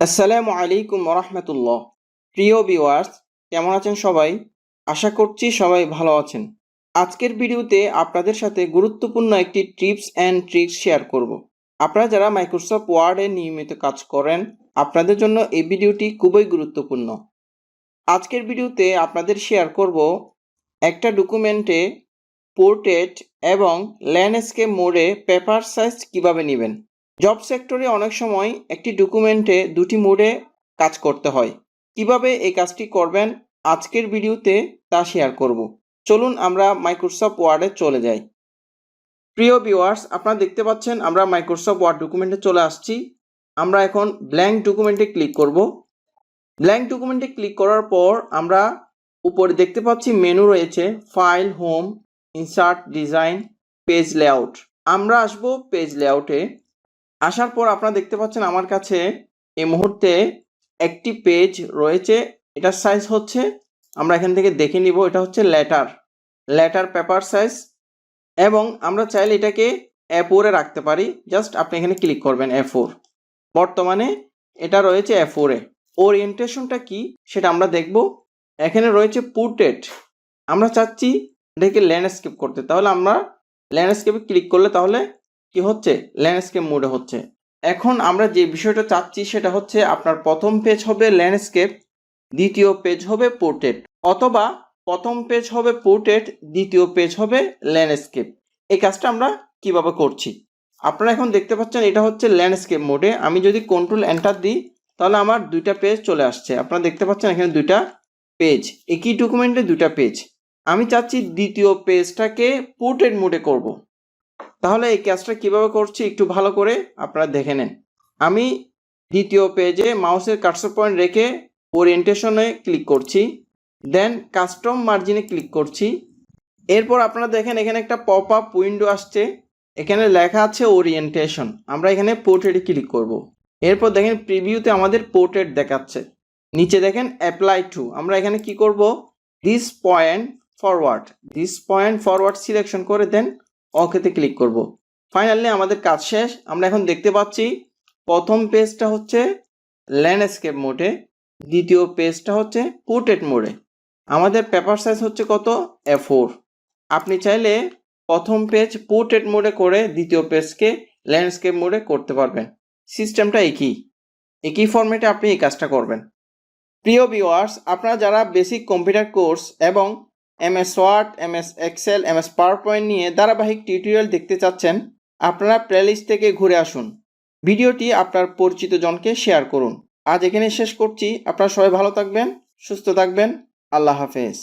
আসসালামু আলাইকুম রহমতুল্লাহ। প্রিয় ভিউয়ার্স, কেমন আছেন সবাই? আশা করছি সবাই ভালো আছেন। আজকের ভিডিওতে আপনাদের সাথে গুরুত্বপূর্ণ একটি টিপস অ্যান্ড ট্রিক্স শেয়ার করব। আপনারা যারা মাইক্রোসফট ওয়ার্ডে নিয়মিত কাজ করেন, আপনাদের জন্য এই ভিডিওটি খুবই গুরুত্বপূর্ণ। আজকের ভিডিওতে আপনাদের শেয়ার করব একটা ডকুমেন্টে পোর্ট্রেট এবং ল্যান্ডস্কেপ মোডে পেপার সাইজ কিভাবে নেবেন। জব সেক্টরে অনেক সময় একটি ডকুমেন্টে দুটি মোডে কাজ করতে হয়। কিভাবে এই কাজটি করবেন আজকের ভিডিওতে তা শেয়ার করব। চলুন আমরা মাইক্রোসফট ওয়ার্ডে চলে যাই। প্রিয় ভিউয়ার্স, আপনারা দেখতে পাচ্ছেন আমরা মাইক্রোসফট ওয়ার্ড ডকুমেন্টে চলে আসছি। আমরা এখন ব্ল্যাঙ্ক ডকুমেন্টে ক্লিক করব। ব্ল্যাঙ্ক ডকুমেন্টে ক্লিক করার পর আমরা উপরে দেখতে পাচ্ছি মেনু রয়েছে file, home, insert, design, page layout. আমরা আসব পেজ লেআউটে। আসার পর আপনারা দেখতে পাচ্ছেন আমার কাছে এই মুহূর্তে একটি পেজ রয়েছে। এটার সাইজ হচ্ছে, আমরা এখান থেকে দেখে নিব, এটা হচ্ছে লেটার পেপার সাইজ এবং আমরা চাইলে এটাকে A4-এ রাখতে পারি। জাস্ট আপনি এখানে ক্লিক করবেন A4। বর্তমানে এটা রয়েছে A4-এ। ওরিয়েন্টেশনটা কি সেটা আমরা দেখব। এখানে রয়েছে পোর্ট্রেট, আমরা চাচ্ছি এটাকে ল্যান্ডস্কেপ করতে, তাহলে আমরা ল্যান্ডস্কেপে ক্লিক করলে তাহলে কি হচ্ছে, ল্যান্ডস্কেপ মোডে হচ্ছে। এখন আমরা যে বিষয়টা চাচ্ছি সেটা হচ্ছে আপনার প্রথম পেজ হবে ল্যান্ডস্কেপ, দ্বিতীয় পেজ হবে পোর্ট্রেট, অথবা প্রথম পেজ হবে পোর্ট্রেট, দ্বিতীয় পেজ হবে ল্যান্ডস্কেপ। এই কাজটা আমরা কিভাবে করছি আপনারা এখন দেখতে পাচ্ছেন। এটা হচ্ছে ল্যান্ডস্কেপ মোডে। আমি যদি কন্ট্রোল এন্টার দিই তাহলে আমার দুইটা পেজ চলে আসছে। আপনারা দেখতে পাচ্ছেন এখানে দুইটা পেজ, একই ডকুমেন্টে দুইটা পেজ। আমি চাচ্ছি দ্বিতীয় পেজটাকে পোর্ট্রেট মোডে করব। তাহলে এই কাজটা কিভাবে করছি একটু ভালো করে আপনারা দেখে নেন। আমি দ্বিতীয় পেজে মাউসের কার্সর পয়েন্ট রেখে ওরিয়েন্টেশনে ক্লিক করছি, দেন কাস্টম মার্জিনে ক্লিক করছি। এরপর আপনারা দেখেন এখানে একটা পপ আপ উইন্ডো আসছে, এখানে লেখা আছে ওরিয়েন্টেশন। আমরা এখানে পোর্ট্রেটে ক্লিক করব। এরপর দেখেন প্রিভিউতে আমাদের পোর্ট্রেট দেখাচ্ছে। নিচে দেখেন অ্যাপ্লাই টু, আমরা এখানে কি করব, দিস পয়েন্ট ফরওয়ার্ড সিলেকশন করে দেন ওকেতে ক্লিক করব। ফাইনালি আমাদের কাজ শেষ। আমরা এখন দেখতে পাচ্ছি প্রথম পেজটা হচ্ছে ল্যান্ডস্কেপ মোডে, দ্বিতীয় পেজটা হচ্ছে পোর্ট্রেট মোডে। আমাদের পেপার সাইজ হচ্ছে কত, A4। আপনি চাইলে প্রথম পেজ পোর্ট্রেট মোডে করে দ্বিতীয় পেজকে ল্যান্ডস্কেপ মোডে করতে পারবেন। সিস্টেমটা একই ফরম্যাটে আপনি এই কাজটা করবেন। প্রিয় ভিউয়ার্স, আপনারা যারা বেসিক কম্পিউটার কোর্স এবং MS word, MS Excel, MS PowerPoint নিয়ে ধারাবাহিক টিউটোরিয়াল দেখতে চাচ্ছেন, আপনারা প্লেলিস্ট থেকে ঘুরে আসুন। ভিডিওটি আপনার পরিচিত জনকে শেয়ার করুন। আজ এখানে শেষ করছি। আপনারা সবাই ভালো থাকবেন, সুস্থ থাকবেন। আল্লাহ হাফেজ।